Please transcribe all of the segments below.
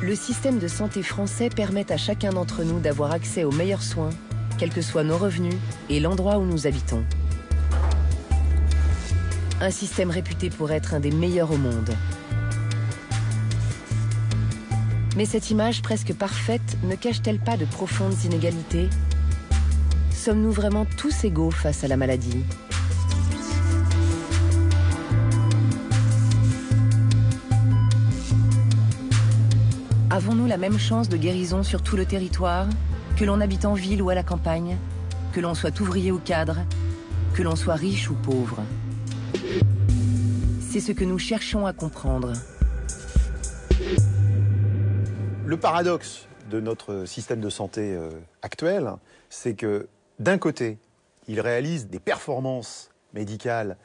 Le système de santé français permet à chacun d'entre nous d'avoir accès aux meilleurs soins, quels que soient nos revenus et l'endroit où nous habitons. Un système réputé pour être un des meilleurs au monde. Mais cette image presque parfaite ne cache-t-elle pas de profondes inégalités? Sommes-nous vraiment tous égaux face à la maladie? Avons-nous la même chance de guérison sur tout le territoire, que l'on habite en ville ou à la campagne, que l'on soit ouvrier ou cadre, que l'on soit riche ou pauvre? C'est ce que nous cherchons à comprendre. Le paradoxe de notre système de santé actuel, c'est que d'un côté, il réalise des performances médicales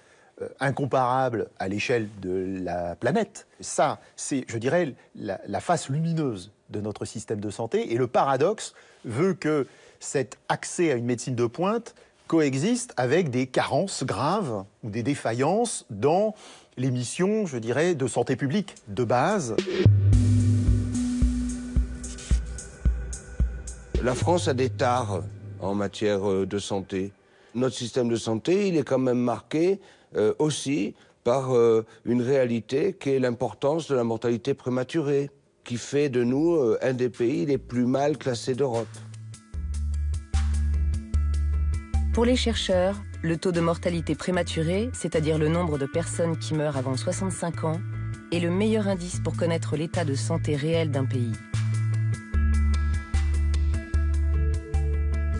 incomparables à l'échelle de la planète. Ça, c'est, je dirais, la face lumineuse de notre système de santé. Et le paradoxe veut que cet accès à une médecine de pointe coexiste avec des carences graves ou des défaillances dans les missions, je dirais, de santé publique de base. La France a des tares en matière de santé. Notre système de santé, il est quand même marqué aussi par une réalité qui est l'importance de la mortalité prématurée, qui fait de nous un des pays les plus mal classés d'Europe. Pour les chercheurs, le taux de mortalité prématurée, c'est-à-dire le nombre de personnes qui meurent avant 65 ans, est le meilleur indice pour connaître l'état de santé réel d'un pays.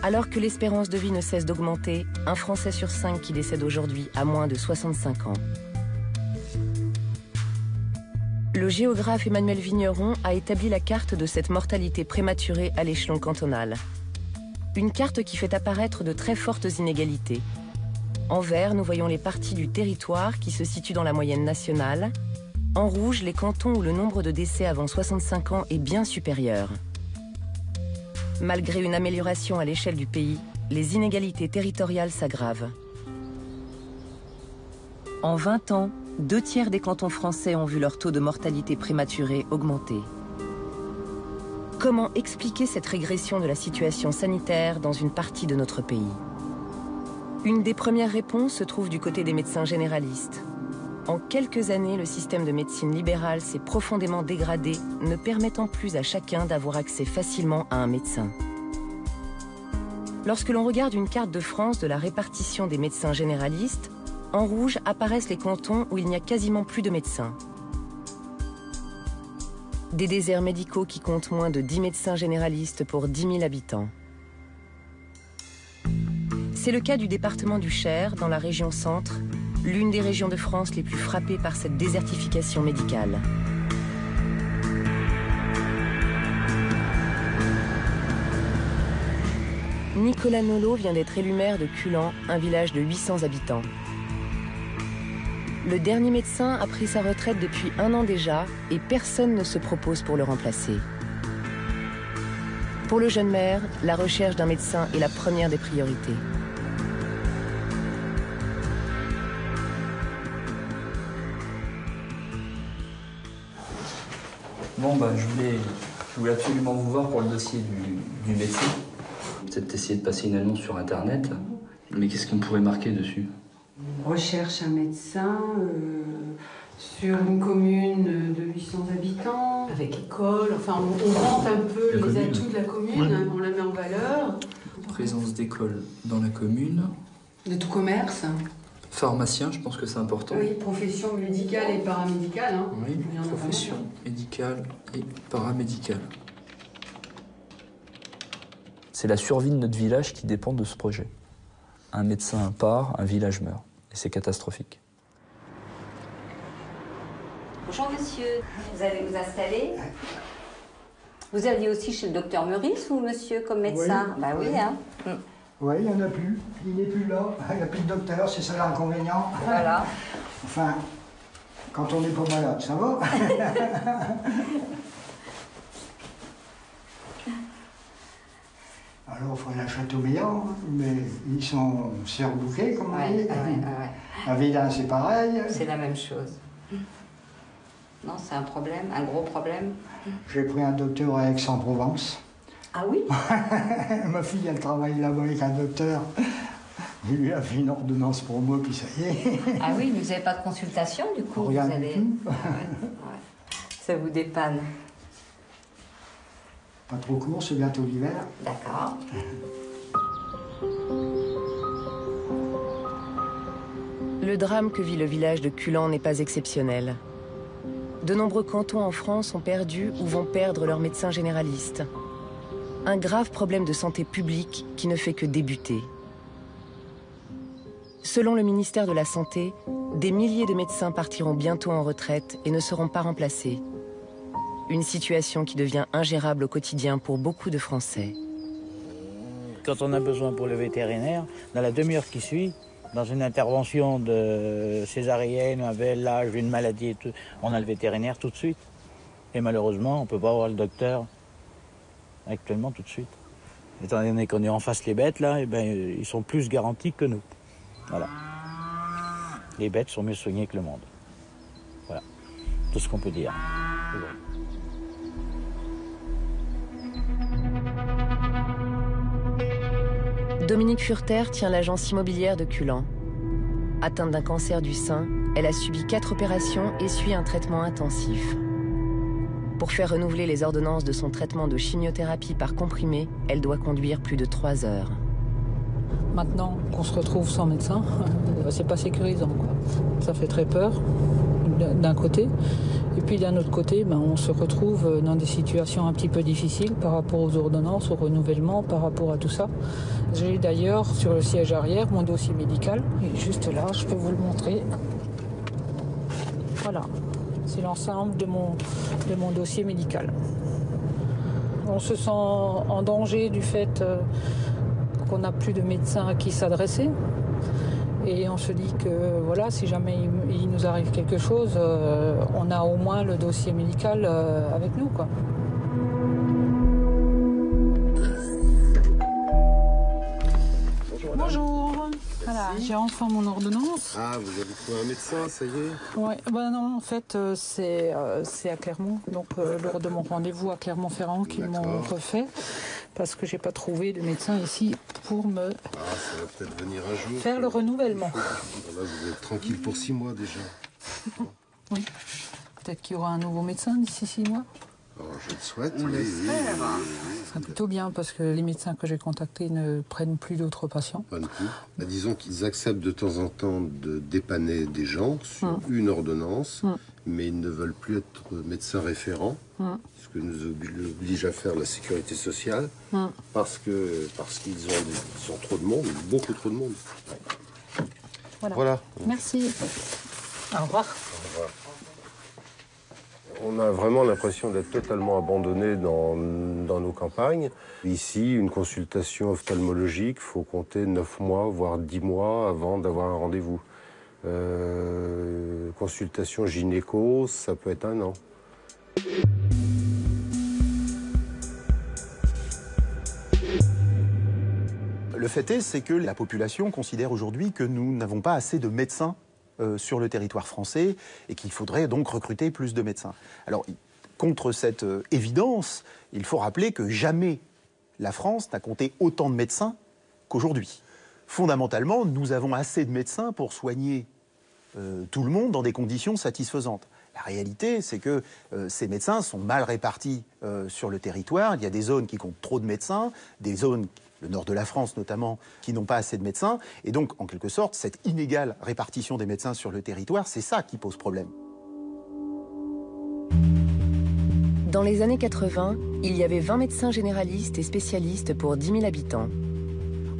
Alors que l'espérance de vie ne cesse d'augmenter, un Français sur 5 qui décède aujourd'hui a moins de 65 ans. Le géographe Emmanuel Vigneron a établi la carte de cette mortalité prématurée à l'échelon cantonal. Une carte qui fait apparaître de très fortes inégalités. En vert, nous voyons les parties du territoire qui se situent dans la moyenne nationale. En rouge, les cantons où le nombre de décès avant 65 ans est bien supérieur. Malgré une amélioration à l'échelle du pays, les inégalités territoriales s'aggravent. En 20 ans, 2/3 des cantons français ont vu leur taux de mortalité prématurée augmenter. Comment expliquer cette régression de la situation sanitaire dans une partie de notre pays? Une des premières réponses se trouve du côté des médecins généralistes. En quelques années, le système de médecine libérale s'est profondément dégradé, ne permettant plus à chacun d'avoir accès facilement à un médecin. Lorsque l'on regarde une carte de France de la répartition des médecins généralistes, en rouge apparaissent les cantons où il n'y a quasiment plus de médecins. Des déserts médicaux qui comptent moins de 10 médecins généralistes pour 10 000 habitants. C'est le cas du département du Cher, dans la région Centre, l'une des régions de France les plus frappées par cette désertification médicale. Nicolas Nolot vient d'être élu maire de Culan, un village de 800 habitants. Le dernier médecin a pris sa retraite depuis 1 an déjà et personne ne se propose pour le remplacer. Pour le jeune maire, la recherche d'un médecin est la première des priorités. Bon, je voulais absolument vous voir pour le dossier du médecin. Peut-être essayer de passer une annonce sur Internet. Mais qu'est-ce qu'on pourrait marquer dessus? Recherche un médecin sur une commune de 800 habitants, avec école. Enfin, on vante un peu les atouts de la commune, on la met en valeur. Présence d'école dans la commune. De tout commerce. Pharmacien, je pense que c'est important. Oui, profession médicale et paramédicale. Hein. Oui, profession médicale et paramédicale. C'est la survie de notre village qui dépend de ce projet. Un médecin part, un village meurt. Et c'est catastrophique. Bonjour monsieur, vous allez vous installer? Vous aviez aussi chez le docteur Meurice ou monsieur comme médecin? Oui. Bah oui, hein. Oui, il n'y en a plus. Il n'est plus là. Il n'y a plus de docteur, c'est ça l'inconvénient. Voilà. Enfin, quand on n'est pas malade, ça va. Alors, il faudrait la Châteaubriand, mais ils sont surbookés, comme on dit. Ouais. À Villins, c'est pareil. C'est la même chose. Non, c'est un problème, un gros problème. J'ai pris un docteur à Aix-en-Provence. Ah oui? Ma fille, elle travaille là-bas avec un docteur. Il lui a fait une ordonnance pour moi, puis ça y est. Ah oui, mais vous n'avez pas de consultation, du coup? Rien vous du avez... tout. Ah ouais. Ça vous dépanne? Pas trop court, c'est bientôt l'hiver. D'accord. Le drame que vit le village de Culan n'est pas exceptionnel. De nombreux cantons en France ont perdu ou vont perdre leurs médecins généralistes. Un grave problème de santé publique qui ne fait que débuter. Selon le ministère de la Santé, des milliers de médecins partiront bientôt en retraite et ne seront pas remplacés. Une situation qui devient ingérable au quotidien pour beaucoup de Français. Quand on a besoin pour le vétérinaire, dans la demi-heure qui suit, dans une intervention de césarienne, un VLH, une maladie, et tout, on a le vétérinaire tout de suite. Et malheureusement, on ne peut pas avoir le docteur actuellement tout de suite. Étant donné qu'on est en face les bêtes, là, et ben, ils sont plus garantis que nous. Voilà. Les bêtes sont mieux soignées que le monde. Voilà. Tout ce qu'on peut dire. Dominique Furter tient l'agence immobilière de Culan. Atteinte d'un cancer du sein, elle a subi 4 opérations et suit un traitement intensif. Pour faire renouveler les ordonnances de son traitement de chimiothérapie par comprimé, elle doit conduire plus de 3 heures. Maintenant qu'on se retrouve sans médecin, c'est pas sécurisant, quoi. Ça fait très peur, d'un côté. Et puis d'un autre côté, on se retrouve dans des situations un petit peu difficiles par rapport aux ordonnances, au renouvellement, par rapport à tout ça. J'ai d'ailleurs sur le siège arrière mon dossier médical. Et juste là, je peux vous le montrer. Voilà, c'est l'ensemble de mon dossier médical. On se sent en danger du fait qu'on n'a plus de médecin à qui s'adresser. Et on se dit que voilà, si jamais il nous arrive quelque chose, on a au moins le dossier médical avec nous, quoi. Bonjour. Voilà, j'ai enfin mon ordonnance. Ah, vous avez trouvé un médecin, ça y est? Ouais, non, en fait, c'est à Clermont, donc lors de mon rendez-vous à Clermont-Ferrand qu'ils m'ont refait, parce que j'ai pas trouvé de médecin ici pour me ça va peut-être venir un jour. faire le renouvellement. Là, vous êtes tranquille pour 6 mois déjà. Oui, peut-être qu'il y aura un nouveau médecin d'ici 6 mois. Alors, je le souhaite. On l'espère. Ce serait plutôt bien parce que les médecins que j'ai contactés ne prennent plus d'autres patients. Pas du tout. Disons qu'ils acceptent de temps en temps de dépanner des gens sur une ordonnance, mais ils ne veulent plus être médecins référents, ce que nous oblige à faire la sécurité sociale, parce qu'ils ont trop de monde, beaucoup trop de monde. Voilà. Merci. Au revoir. Au revoir. On a vraiment l'impression d'être totalement abandonné dans nos campagnes. Ici, une consultation ophtalmologique, il faut compter 9 mois, voire 10 mois avant d'avoir un rendez-vous. Consultation gynéco, ça peut être 1 an. Le fait est, c'est que la population considère aujourd'hui que nous n'avons pas assez de médecins sur le territoire français et qu'il faudrait donc recruter plus de médecins. Alors, contre cette évidence, il faut rappeler que jamais la France n'a compté autant de médecins qu'aujourd'hui. Fondamentalement, nous avons assez de médecins pour soigner tout le monde dans des conditions satisfaisantes. La réalité, c'est que ces médecins sont mal répartis sur le territoire. Il y a des zones qui comptent trop de médecins, des zones, le nord de la France notamment, qui n'ont pas assez de médecins. Et donc, en quelque sorte, cette inégale répartition des médecins sur le territoire, c'est ça qui pose problème. Dans les années 80, il y avait 20 médecins généralistes et spécialistes pour 10 000 habitants.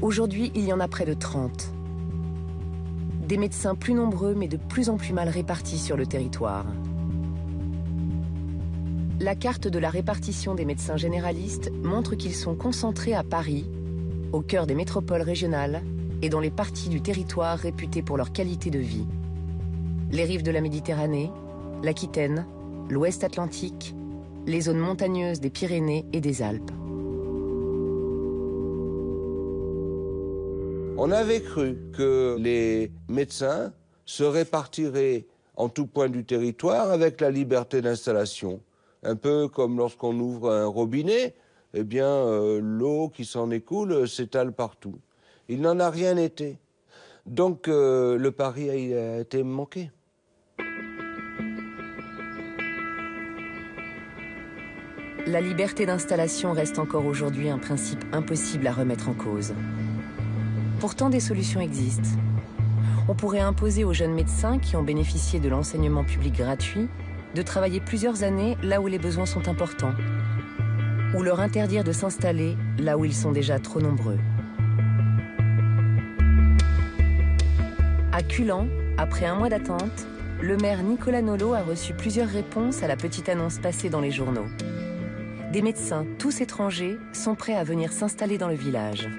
Aujourd'hui, il y en a près de 30. Des médecins plus nombreux, mais de plus en plus mal répartis sur le territoire. La carte de la répartition des médecins généralistes montre qu'ils sont concentrés à Paris, au cœur des métropoles régionales et dans les parties du territoire réputées pour leur qualité de vie. Les rives de la Méditerranée, l'Aquitaine, l'Ouest Atlantique, les zones montagneuses des Pyrénées et des Alpes. On avait cru que les médecins se répartiraient en tout point du territoire avec la liberté d'installation. Un peu comme lorsqu'on ouvre un robinet, eh bien, l'eau qui s'en écoule s'étale partout. Il n'en a rien été. Donc, le pari a été manqué. La liberté d'installation reste encore aujourd'hui un principe impossible à remettre en cause. Pourtant, des solutions existent. On pourrait imposer aux jeunes médecins qui ont bénéficié de l'enseignement public gratuit de travailler plusieurs années là où les besoins sont importants, ou leur interdire de s'installer là où ils sont déjà trop nombreux. À Culan, après un mois d'attente, le maire Nicolas Nolot a reçu plusieurs réponses à la petite annonce passée dans les journaux. Des médecins, tous étrangers, sont prêts à venir s'installer dans le village.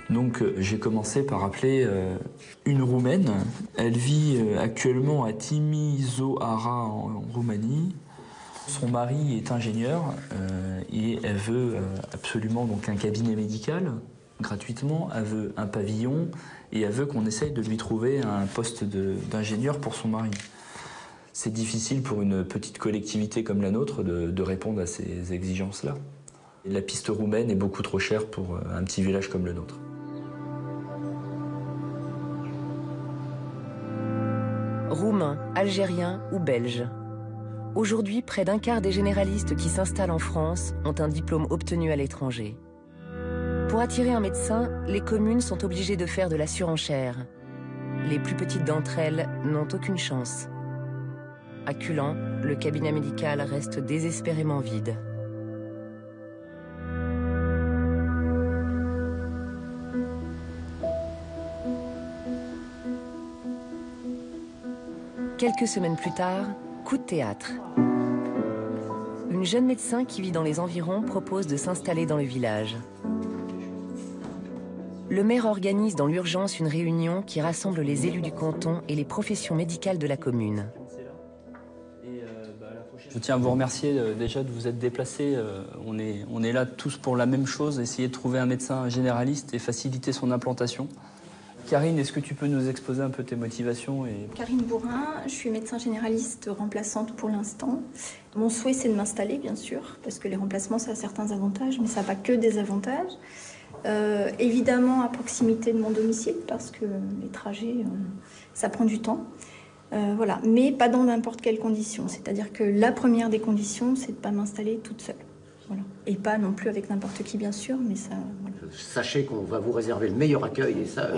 Donc j'ai commencé par appeler une Roumaine. Elle vit actuellement à Timișoara en Roumanie. Son mari est ingénieur et elle veut absolument donc un cabinet médical gratuitement. Elle veut un pavillon et elle veut qu'on essaye de lui trouver un poste d'ingénieur pour son mari. C'est difficile pour une petite collectivité comme la nôtre de répondre à ces exigences-là. La piste roumaine est beaucoup trop chère pour un petit village comme le nôtre. Roumains, Algériens ou Belges. Aujourd'hui, près d'un quart des généralistes qui s'installent en France ont un diplôme obtenu à l'étranger. Pour attirer un médecin, les communes sont obligées de faire de la surenchère. Les plus petites d'entre elles n'ont aucune chance. À Culan, le cabinet médical reste désespérément vide. Quelques semaines plus tard, coup de théâtre. Une jeune médecin qui vit dans les environs propose de s'installer dans le village. Le maire organise dans l'urgence une réunion qui rassemble les élus du canton et les professions médicales de la commune. Je tiens à vous remercier déjà de vous être déplacés. On est là tous pour la même chose, essayer de trouver un médecin généraliste et faciliter son implantation. Karine, est-ce que tu peux nous exposer un peu tes motivations Karine Bourrin, je suis médecin généraliste remplaçante pour l'instant. Mon souhait, c'est de m'installer, bien sûr, parce que les remplacements, ça a certains avantages, mais ça n'a pas que des avantages. Évidemment, à proximité de mon domicile, parce que les trajets, ça prend du temps. Voilà, mais pas dans n'importe quelle condition. C'est-à-dire que la première des conditions, c'est de ne pas m'installer toute seule. Voilà. Et pas non plus avec n'importe qui, bien sûr, mais ça... Voilà. Sachez qu'on va vous réserver le meilleur accueil, et ça,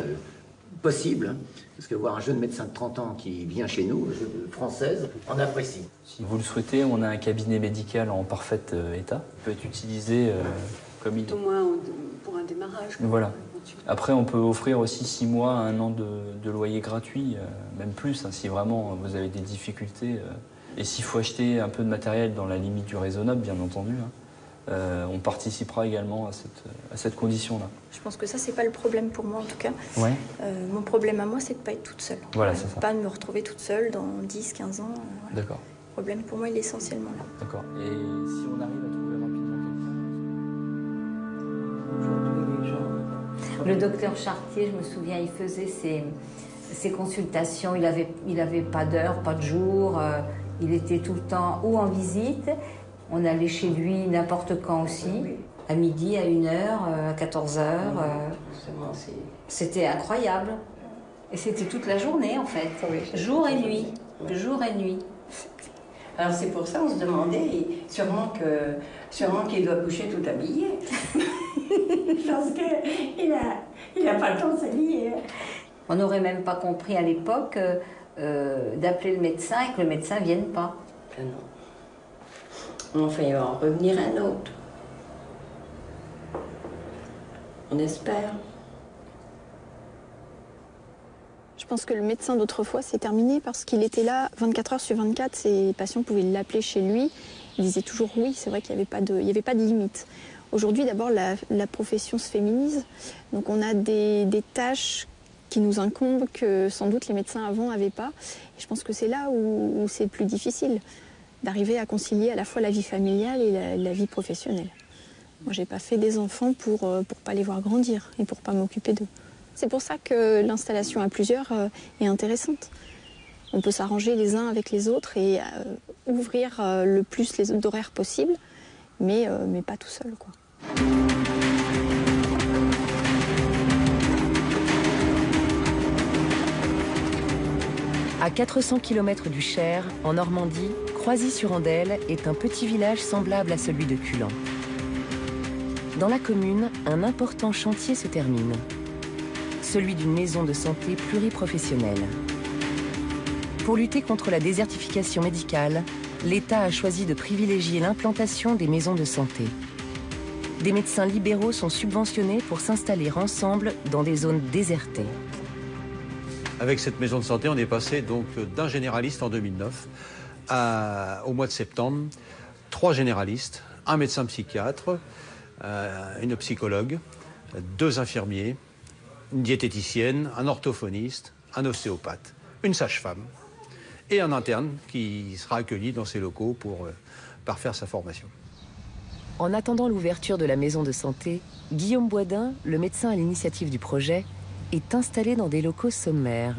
possible. Hein, parce que voir un jeune médecin de 30 ans qui vient chez nous, française, on apprécie. Si vous le souhaitez, on a un cabinet médical en parfait état. Il peut être utilisé comme il... Au moins pour un démarrage. Voilà. Après, on peut offrir aussi 6 mois, 1 an de loyer gratuit, même plus, hein, si vraiment vous avez des difficultés. Et s'il faut acheter un peu de matériel dans la limite du raisonnable, bien entendu, hein, on participera également à cette condition-là. Je pense que ça, c'est pas le problème pour moi, en tout cas. Ouais. Mon problème à moi, c'est de ne pas être toute seule. Voilà, c'est ça. Pas de me retrouver toute seule dans 10, 15 ans. Voilà. D'accord. Le problème pour moi, il est essentiellement là. D'accord. Et si on arrive à trouver rapidement Le docteur Chartier, je me souviens, il faisait ses consultations, il avait pas d'heure, pas de jour, il était tout le temps ou en visite. On allait chez lui n'importe quand aussi, à midi, à 1h, à 14h. C'était incroyable. Et c'était toute la journée en fait, jour et nuit, jour et nuit. Alors c'est pour ça qu'on se demandait, sûrement qu'il doit coucher tout habillé. Parce qu'il n'a pas le temps de s'habiller. On n'aurait même pas compris à l'époque d'appeler le médecin et que le médecin ne vienne pas. Ah non. Enfin, il va en revenir un autre. On espère. Je pense que le médecin d'autrefois, c'est terminé parce qu'il était là 24 heures sur 24. Ses patients pouvaient l'appeler chez lui. Il disait toujours oui. C'est vrai qu'il n'y avait pas de limite. Aujourd'hui, d'abord, la profession se féminise. Donc on a des tâches qui nous incombent que sans doute les médecins avant n'avaient pas. Et je pense que c'est là où c'est le plus difficile, d'arriver à concilier à la fois la vie familiale et la vie professionnelle. Moi, j'ai pas fait des enfants pour pas les voir grandir et pour pas m'occuper d'eux. c'est pour ça que l'installation à plusieurs est intéressante. On peut s'arranger les uns avec les autres et ouvrir le plus les zones d'horaire possible, mais pas tout seul, quoi. À 400 km du Cher, en Normandie, Croisy-sur-Andelle est un petit village semblable à celui de Culan. Dans la commune, un important chantier se termine, celui d'une maison de santé pluriprofessionnelle. Pour lutter contre la désertification médicale, l'État a choisi de privilégier l'implantation des maisons de santé. Des médecins libéraux sont subventionnés pour s'installer ensemble dans des zones désertées. Avec cette maison de santé, on est passé donc d'un généraliste en 2009 au mois de septembre, 3 généralistes, un médecin psychiatre, une psychologue, 2 infirmiers, une diététicienne, un orthophoniste, un ostéopathe, une sage-femme et un interne qui sera accueilli dans ces locaux pour parfaire sa formation. En attendant l'ouverture de la maison de santé, Guillaume Boisdin, le médecin à l'initiative du projet, est installé dans des locaux sommaires.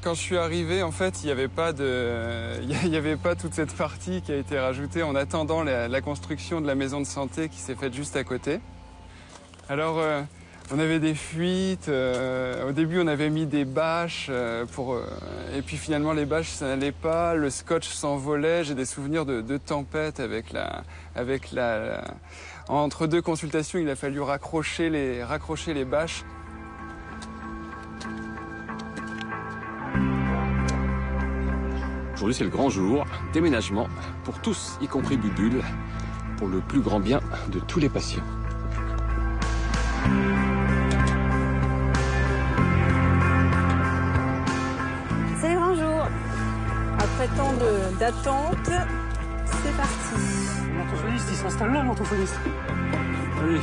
Quand je suis arrivé, en fait, il n'y avait pas toute cette partie qui a été rajoutée en attendant la construction de la maison de santé qui s'est faite juste à côté. Alors, on avait des fuites. Au début, on avait mis des bâches et puis finalement, les bâches, ça n'allait pas. Le scotch s'envolait. J'ai des souvenirs de tempêtes entre 2 consultations, il a fallu raccrocher les bâches. Aujourd'hui, c'est le grand jour, déménagement pour tous, y compris Bubule, pour le plus grand bien de tous les patients. C'est le grand jour. Après tant d'attente, c'est parti. L'orthophoniste, il s'installe là, l'orthophoniste. Oui.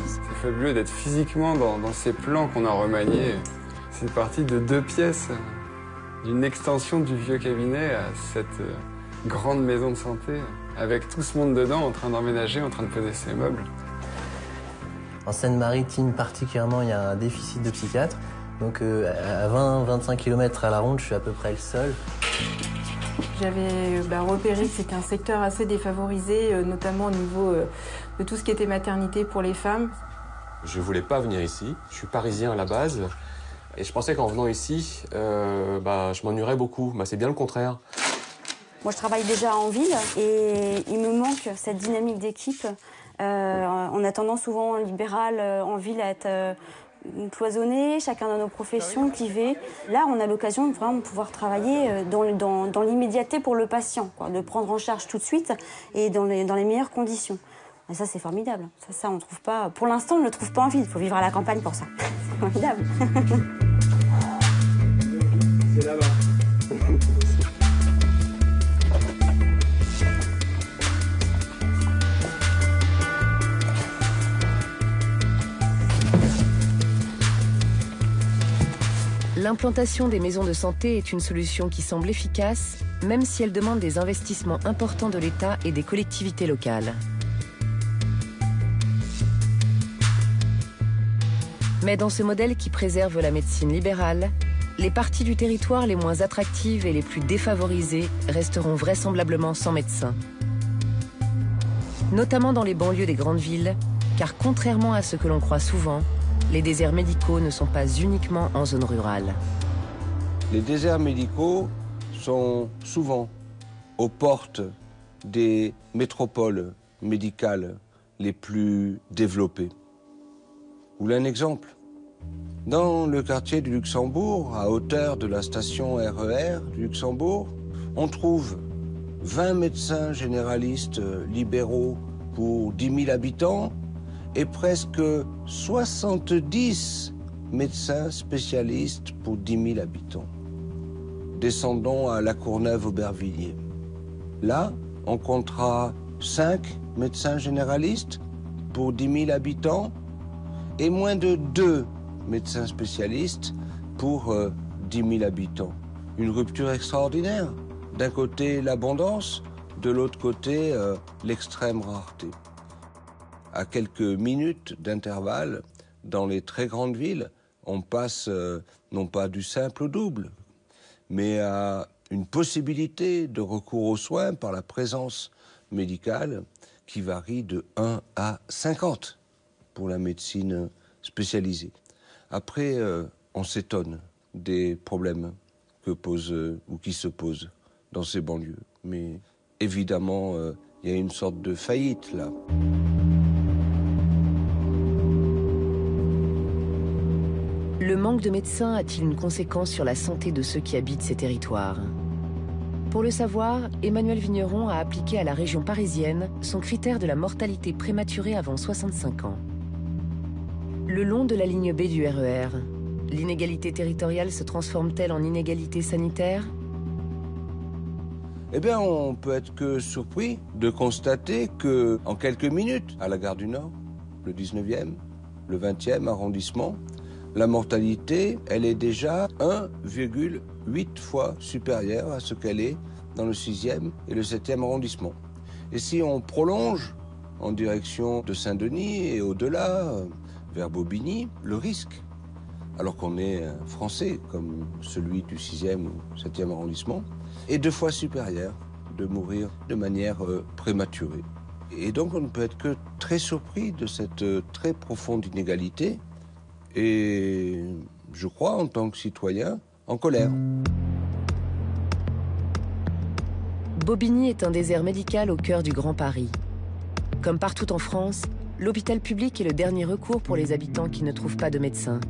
C'est fabuleux d'être physiquement dans ces plans qu'on a remaniés. C'est parti de 2 pièces, d'une extension du vieux cabinet à cette grande maison de santé, avec tout ce monde dedans en train d'emménager, en train de poser ses meubles. En Seine-Maritime particulièrement, il y a un déficit de psychiatres. Donc à 20-25 km à la ronde, je suis à peu près le seul. J'avais repéré que c'était un secteur assez défavorisé, notamment au niveau de tout ce qui était maternité pour les femmes. Je voulais pas venir ici, je suis parisien à la base. Et je pensais qu'en venant ici, je m'ennuierais beaucoup. C'est bien le contraire. Moi, je travaille déjà en ville et il me manque cette dynamique d'équipe. On a tendance souvent, en libéral, en ville, à être cloisonnés, chacun dans nos professions, clivés. Là, on a l'occasion de vraiment pouvoir travailler dans l'immédiateté pour le patient, quoi, de prendre en charge tout de suite et dans les meilleures conditions. Et ça, c'est formidable. Ça, on trouve pas. Pour l'instant, on ne le trouve pas en ville. Il faut vivre à la campagne pour ça. C'est formidable. C'est là-bas. L'implantation des maisons de santé est une solution qui semble efficace, même si elle demande des investissements importants de l'État et des collectivités locales. Mais dans ce modèle qui préserve la médecine libérale, les parties du territoire les moins attractives et les plus défavorisées resteront vraisemblablement sans médecins. Notamment dans les banlieues des grandes villes, car contrairement à ce que l'on croit souvent, les déserts médicaux ne sont pas uniquement en zone rurale. Les déserts médicaux sont souvent aux portes des métropoles médicales les plus développées. Vous voulez un exemple? Dans le quartier du Luxembourg, à hauteur de la station RER du Luxembourg, on trouve 20 médecins généralistes libéraux pour 10 000 habitants et presque 70 médecins spécialistes pour 10 000 habitants. Descendons à La Courneuve-Aubervilliers. Là, on comptera 5 médecins généralistes pour 10 000 habitants et moins de 2 médecins spécialistes pour 10 000 habitants. Une rupture extraordinaire. D'un côté, l'abondance, de l'autre côté, l'extrême rareté. à quelques minutes d'intervalle, dans les très grandes villes, on passe non pas du simple au double, mais à une possibilité de recours aux soins par la présence médicale qui varie de 1 à 50 pour la médecine spécialisée. Après, on s'étonne des problèmes que posent ou qui se posent dans ces banlieues. Mais évidemment, il y a une sorte de faillite là. Le manque de médecins a-t-il une conséquence sur la santé de ceux qui habitent ces territoires? Pour le savoir, Emmanuel Vigneron a appliqué à la région parisienne son critère de la mortalité prématurée avant 65 ans. Le long de la ligne B du RER, l'inégalité territoriale se transforme-t-elle en inégalité sanitaire? Eh bien, on peut être que surpris de constater que, en quelques minutes, à la gare du Nord, le 19e, le 20e arrondissement, la mortalité, elle est déjà 1,8 fois supérieure à ce qu'elle est dans le 6e et le 7e arrondissement. Et si on prolonge en direction de Saint-Denis et au-delà, vers Bobigny, le risque, alors qu'on est français comme celui du 6e ou 7e arrondissement, est 2 fois supérieur de mourir de manière prématurée. Et donc on ne peut être que très surpris de cette très profonde inégalité et, je crois, en tant que citoyen, en colère. Bobigny est un désert médical au cœur du Grand Paris. Comme partout en France, l'hôpital public est le dernier recours pour les habitants qui ne trouvent pas de médecin.